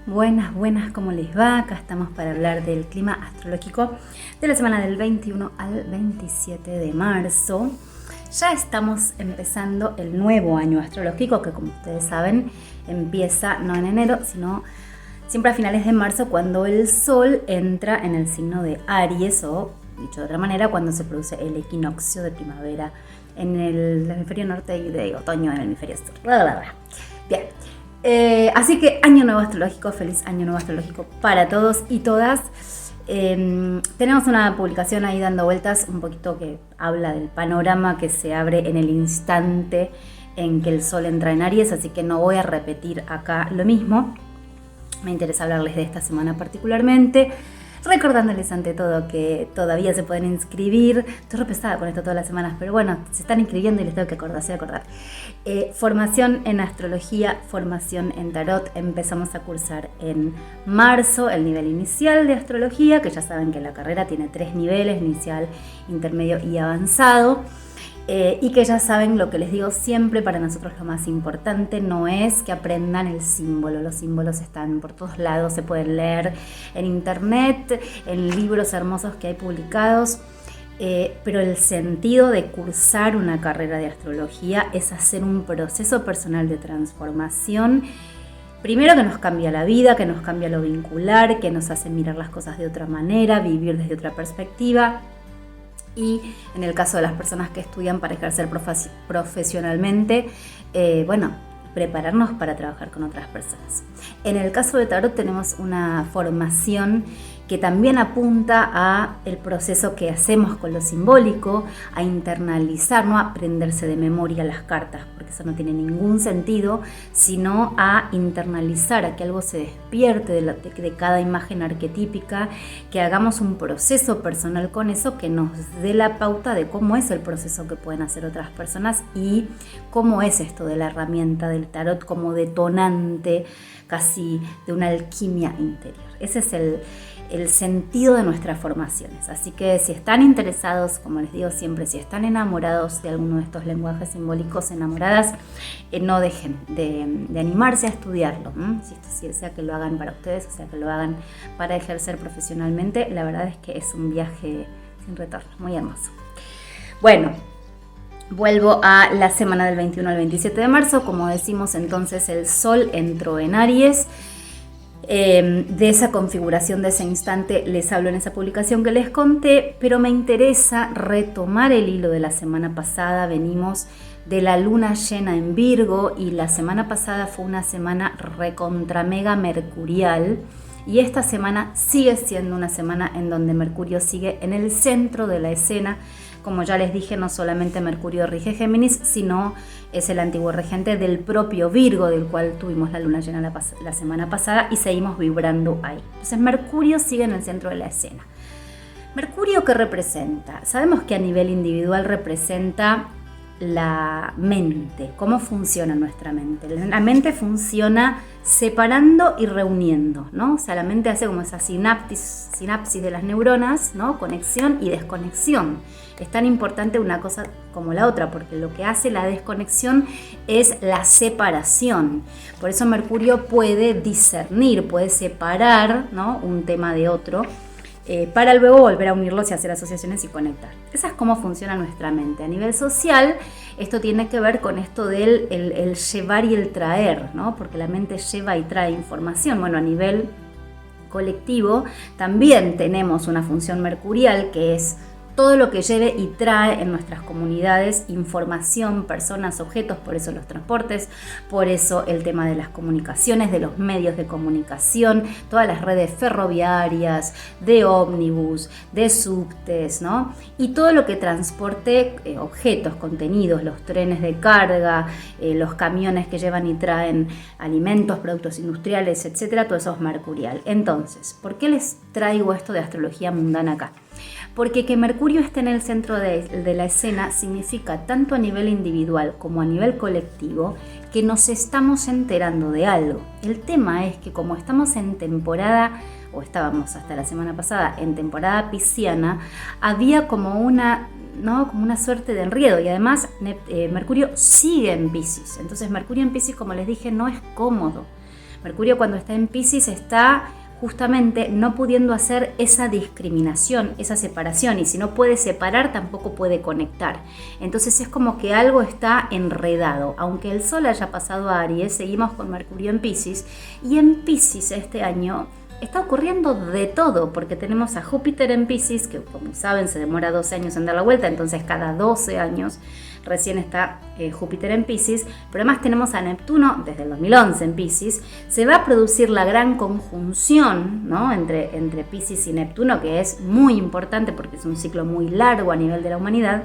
Buenas, ¿cómo les va? Acá estamos para hablar del clima astrológico de la semana del 21 al 27 de marzo. Ya estamos empezando el nuevo año astrológico que, como ustedes saben, empieza no en enero, sino siempre a finales de marzo, cuando el Sol entra en el signo de Aries, o dicho de otra manera, cuando se produce el equinoccio de primavera en el hemisferio norte y de otoño en el hemisferio sur. Bien. Así que año nuevo astrológico, feliz año nuevo astrológico para todos y todas. Tenemos una publicación ahí dando vueltas un poquito que habla del panorama que se abre en el instante en que el Sol entra en Aries, así que no voy a repetir acá lo mismo. Me interesa hablarles de esta semana particularmente, recordándoles ante todo que todavía se pueden inscribir. Estoy re pesada con esto todas las semanas, pero bueno, se están inscribiendo y les tengo que acordar. Formación en astrología, formación en tarot. Empezamos a cursar en marzo el nivel inicial de astrología, que ya saben que la carrera tiene 3 niveles, inicial, intermedio y avanzado. Y que ya saben lo que les digo siempre, para nosotros lo más importante no es que aprendan el símbolo. Los símbolos están por todos lados, se pueden leer en internet, en libros hermosos que hay publicados, pero el sentido de cursar una carrera de astrología es hacer un proceso personal de transformación. Primero, que nos cambia la vida, que nos cambia lo vincular, que nos hace mirar las cosas de otra manera, vivir desde otra perspectiva. Y en el caso de las personas que estudian para ejercer profesionalmente, prepararnos para trabajar con otras personas. En el caso de tarot tenemos una formación que también apunta a el proceso que hacemos con lo simbólico, a internalizar, no a aprenderse de memoria las cartas, porque eso no tiene ningún sentido, sino a internalizar, a que algo se despierte de cada imagen arquetípica, que hagamos un proceso personal con eso que nos dé la pauta de cómo es el proceso que pueden hacer otras personas y cómo es esto de la herramienta del tarot como detonante casi de una alquimia interior. Ese es el sentido de nuestras formaciones. Así que si están interesados, como les digo siempre, si están enamorados de alguno de estos lenguajes simbólicos, enamoradas, no dejen de animarse a estudiarlo. Si sea que lo hagan para ustedes, o sea que lo hagan para ejercer profesionalmente, la verdad es que es un viaje sin retorno, muy hermoso. Bueno, vuelvo a la semana del 21 al 27 de marzo. Como decimos, entonces el Sol entró en Aries. De esa configuración, de ese instante, les hablo en esa publicación que les conté, pero me interesa retomar el hilo de la semana pasada. Venimos de la luna llena en Virgo y la semana pasada fue una semana recontra mega mercurial, y esta semana sigue siendo una semana en donde Mercurio sigue en el centro de la escena. Como ya les dije, no solamente Mercurio rige Géminis, sino es el antiguo regente del propio Virgo, del cual tuvimos la luna llena la semana pasada y seguimos vibrando ahí. Entonces Mercurio sigue en el centro de la escena. ¿Mercurio qué representa? Sabemos que a nivel individual representa la mente, cómo funciona nuestra mente. La mente funciona separando y reuniendo, ¿no? O sea, la mente hace como esa sinapsis de las neuronas, ¿no? Conexión y desconexión. Es tan importante una cosa como la otra, porque lo que hace la desconexión es la separación. Por eso Mercurio puede discernir, puede separar, ¿no? Un tema de otro, para luego volver a unirlos y hacer asociaciones y conectar. Esa es cómo funciona nuestra mente. A nivel social, esto tiene que ver con esto del el llevar y el traer, ¿no? Porque la mente lleva y trae información. Bueno, a nivel colectivo también tenemos una función mercurial, que es todo lo que lleve y trae en nuestras comunidades información, personas, objetos. Por eso los transportes, por eso el tema de las comunicaciones, de los medios de comunicación, todas las redes ferroviarias, de ómnibus, de subtes, ¿no? Y todo lo que transporte objetos, contenidos, los trenes de carga, los camiones que llevan y traen alimentos, productos industriales, etcétera, todo eso es mercurial. Entonces, ¿por qué les traigo esto de astrología mundana acá? Porque que Mercurio esté en el centro de la escena significa, tanto a nivel individual como a nivel colectivo, que nos estamos enterando de algo. El tema es que como estamos en temporada, o estábamos hasta la semana pasada en temporada pisciana, había como una suerte de enredo, y además Mercurio sigue en Piscis. Entonces Mercurio en Piscis, como les dije, no es cómodo. Mercurio cuando está en Piscis está justamente no pudiendo hacer esa discriminación, esa separación, y si no puede separar tampoco puede conectar. Entonces es como que algo está enredado. Aunque el Sol haya pasado a Aries, seguimos con Mercurio en Piscis, y en Piscis este año está ocurriendo de todo, porque tenemos a Júpiter en Piscis, que como saben se demora 12 años en dar la vuelta, entonces cada 12 años recién está Júpiter en Piscis, pero además tenemos a Neptuno desde el 2011 en Piscis. Se va a producir la gran conjunción, ¿no?, entre Piscis y Neptuno, que es muy importante porque es un ciclo muy largo a nivel de la humanidad.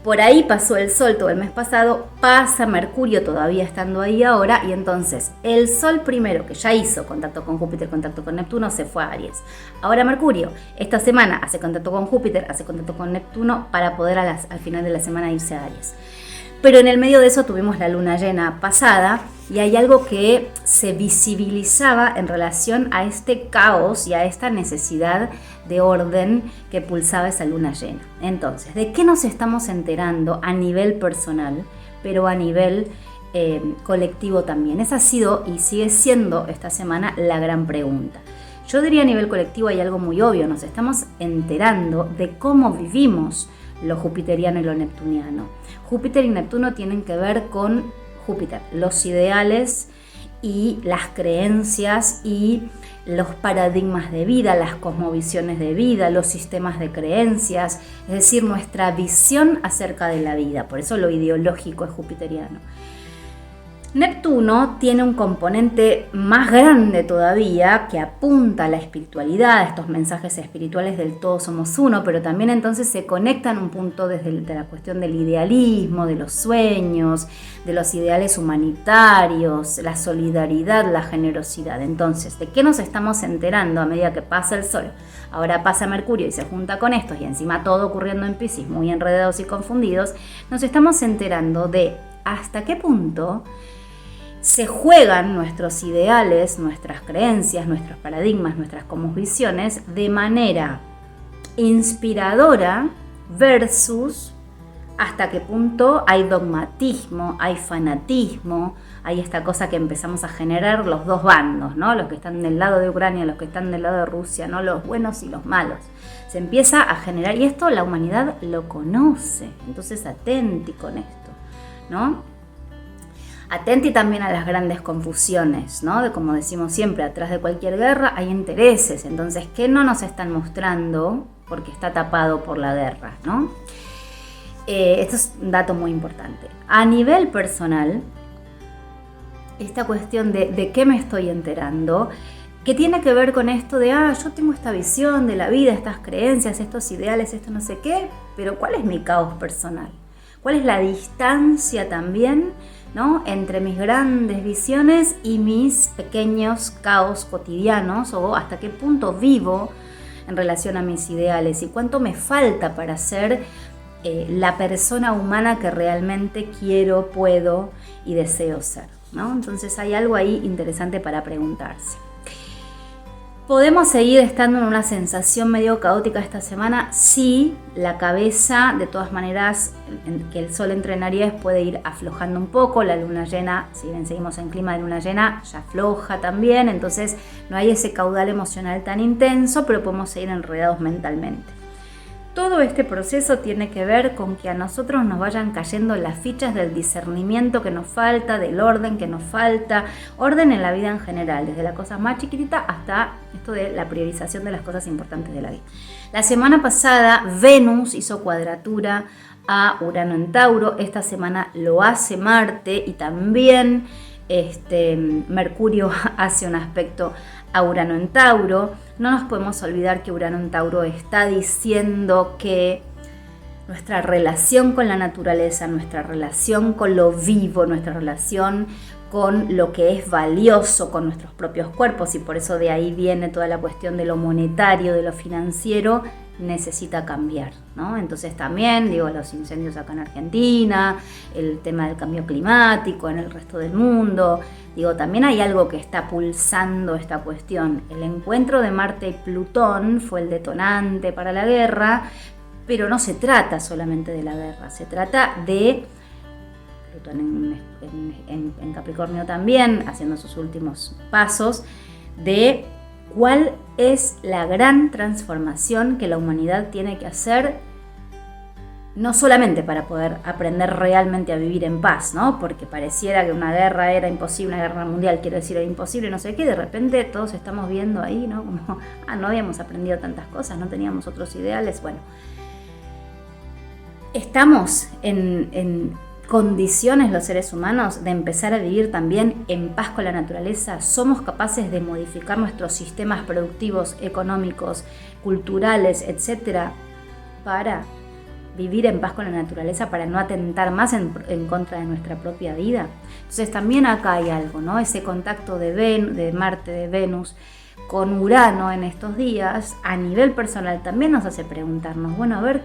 Por ahí pasó el Sol todo el mes pasado, pasa Mercurio todavía estando ahí ahora, y entonces el Sol primero, que ya hizo contacto con Júpiter, contacto con Neptuno, se fue a Aries. Ahora Mercurio, esta semana hace contacto con Júpiter, hace contacto con Neptuno para poder al final de la semana irse a Aries. Pero en el medio de eso tuvimos la luna llena pasada y hay algo que se visibilizaba en relación a este caos y a esta necesidad de orden que pulsaba esa luna llena. Entonces, ¿de qué nos estamos enterando a nivel personal, pero a nivel colectivo también? Esa ha sido y sigue siendo esta semana la gran pregunta. Yo diría a nivel colectivo hay algo muy obvio, nos estamos enterando de cómo vivimos lo jupiteriano y lo neptuniano. Júpiter y Neptuno tienen que ver con Júpiter, los ideales y las creencias y los paradigmas de vida, las cosmovisiones de vida, los sistemas de creencias, es decir, nuestra visión acerca de la vida. Por eso lo ideológico es jupiteriano. Neptuno tiene un componente más grande todavía que apunta a la espiritualidad, a estos mensajes espirituales del todos somos uno, pero también entonces se conecta en un punto desde la cuestión del idealismo, de los sueños, de los ideales humanitarios, la solidaridad, la generosidad. Entonces, ¿de qué nos estamos enterando a medida que pasa el Sol? Ahora pasa Mercurio y se junta con estos y encima todo ocurriendo en Piscis, muy enredados y confundidos, nos estamos enterando de hasta qué punto se juegan nuestros ideales, nuestras creencias, nuestros paradigmas, nuestras cosmovisiones de manera inspiradora versus hasta qué punto hay dogmatismo, hay fanatismo, hay esta cosa que empezamos a generar los dos bandos, ¿no? Los que están del lado de Ucrania, los que están del lado de Rusia, ¿no? Los buenos y los malos. Se empieza a generar, y esto la humanidad lo conoce, entonces atenti con esto, ¿no? Atenti también a las grandes confusiones, ¿no? De como decimos siempre, atrás de cualquier guerra hay intereses. Entonces, ¿qué no nos están mostrando? Porque está tapado por la guerra, ¿no? Esto es un dato muy importante. A nivel personal, esta cuestión de qué me estoy enterando, que tiene que ver con esto de, yo tengo esta visión de la vida, estas creencias, estos ideales, esto no sé qué, pero ¿cuál es mi caos personal? ¿Cuál es la distancia también, ¿no?, entre mis grandes visiones y mis pequeños caos cotidianos, o hasta qué punto vivo en relación a mis ideales y cuánto me falta para ser la persona humana que realmente quiero, puedo y deseo ser, ¿no? Entonces hay algo ahí interesante para preguntarse. ¿Podemos seguir estando en una sensación medio caótica esta semana? Sí, la cabeza, de todas maneras, que el Sol entre en Aries puede ir aflojando un poco, la luna llena, si bien seguimos en clima de luna llena, ya afloja también, entonces no hay ese caudal emocional tan intenso, pero podemos seguir enredados mentalmente. Todo este proceso tiene que ver con que a nosotros nos vayan cayendo las fichas del discernimiento que nos falta, del orden que nos falta, orden en la vida en general, desde la cosa más chiquitita hasta esto de la priorización de las cosas importantes de la vida. La semana pasada Venus hizo cuadratura a Urano en Tauro, esta semana lo hace Marte y también Mercurio hace un aspecto a Urano en Tauro. No nos podemos olvidar que Urano en Tauro está diciendo que nuestra relación con la naturaleza, nuestra relación con lo vivo, nuestra relación con lo que es valioso, con nuestros propios cuerpos, y por eso de ahí viene toda la cuestión de lo monetario, de lo financiero, necesita cambiar, ¿no? Entonces también, los incendios acá en Argentina, el tema del cambio climático en el resto del mundo, también hay algo que está pulsando esta cuestión. El encuentro de Marte y Plutón fue el detonante para la guerra, pero no se trata solamente de la guerra, se trata de Plutón en Capricornio también, haciendo sus últimos pasos, de cuál es la gran transformación que la humanidad tiene que hacer, no solamente para poder aprender realmente a vivir en paz, ¿no? Porque pareciera que una guerra era imposible, una guerra mundial, quiero decir, era imposible, no sé qué, de repente todos estamos viendo ahí, ¿no? Como, no habíamos aprendido tantas cosas, no teníamos otros ideales, bueno. Estamos en condiciones los seres humanos de empezar a vivir también en paz con la naturaleza. Somos capaces de modificar nuestros sistemas productivos, económicos, culturales, etcétera, para vivir en paz con la naturaleza, para no atentar más en contra de nuestra propia vida. Entonces también acá hay algo, ¿no? Ese contacto de Marte, de Venus, con Urano en estos días, a nivel personal también nos hace preguntarnos, bueno, a ver,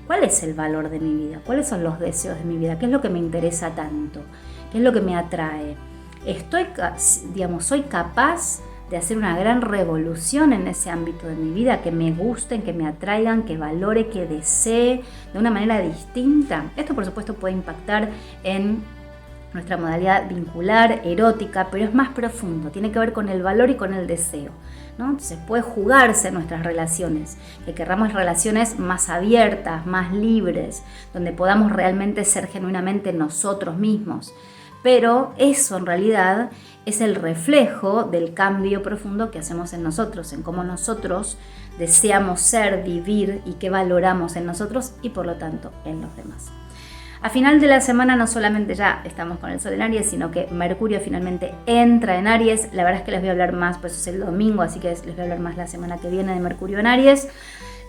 ¿cuál es el valor de mi vida? ¿Cuáles son los deseos de mi vida? ¿Qué es lo que me interesa tanto? ¿Qué es lo que me atrae? ¿Soy capaz de hacer una gran revolución en ese ámbito de mi vida, que me gusten, que me atraigan, que valore, que desee de una manera distinta? Esto, por supuesto, puede impactar en nuestra modalidad vincular, erótica, pero es más profundo, tiene que ver con el valor y con el deseo, ¿no? Entonces puede jugarse en nuestras relaciones, que querramos relaciones más abiertas, más libres, donde podamos realmente ser genuinamente nosotros mismos. Pero eso en realidad es el reflejo del cambio profundo que hacemos en nosotros, en cómo nosotros deseamos ser, vivir y qué valoramos en nosotros y por lo tanto en los demás. A final de la semana no solamente ya estamos con el Sol en Aries, sino que Mercurio finalmente entra en Aries. La verdad es que les voy a hablar más, pues es el domingo, así que les voy a hablar más la semana que viene de Mercurio en Aries.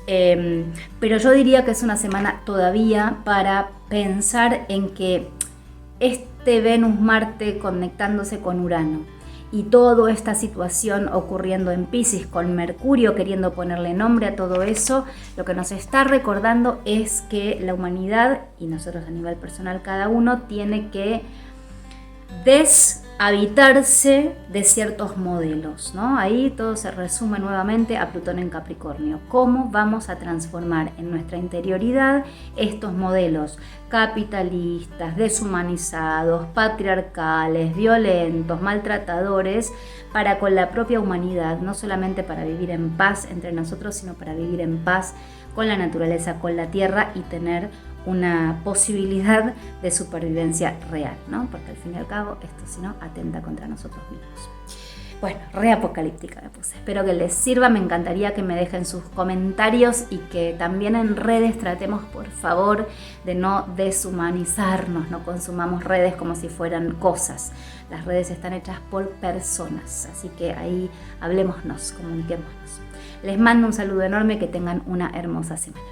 Pero yo diría que es una semana todavía para pensar en que este Venus-Marte conectándose con Urano y toda esta situación ocurriendo en Piscis con Mercurio queriendo ponerle nombre a todo eso, lo que nos está recordando es que la humanidad y nosotros a nivel personal cada uno tiene que deshabitarse de ciertos modelos, ¿no? Ahí todo se resume nuevamente a Plutón en Capricornio. ¿Cómo vamos a transformar en nuestra interioridad estos modelos capitalistas, deshumanizados, patriarcales, violentos, maltratadores, para con la propia humanidad, no solamente para vivir en paz entre nosotros, sino para vivir en paz con la naturaleza, con la tierra y tener una posibilidad de supervivencia real, ¿no? Porque al fin y al cabo esto si no atenta contra nosotros mismos. Bueno, reapocalíptica me puse. Espero que les sirva, me encantaría que me dejen sus comentarios y que también en redes tratemos por favor de no deshumanizarnos, no consumamos redes como si fueran cosas. Las redes están hechas por personas, así que ahí hablémonos, comuniquémonos. Les mando un saludo enorme, que tengan una hermosa semana.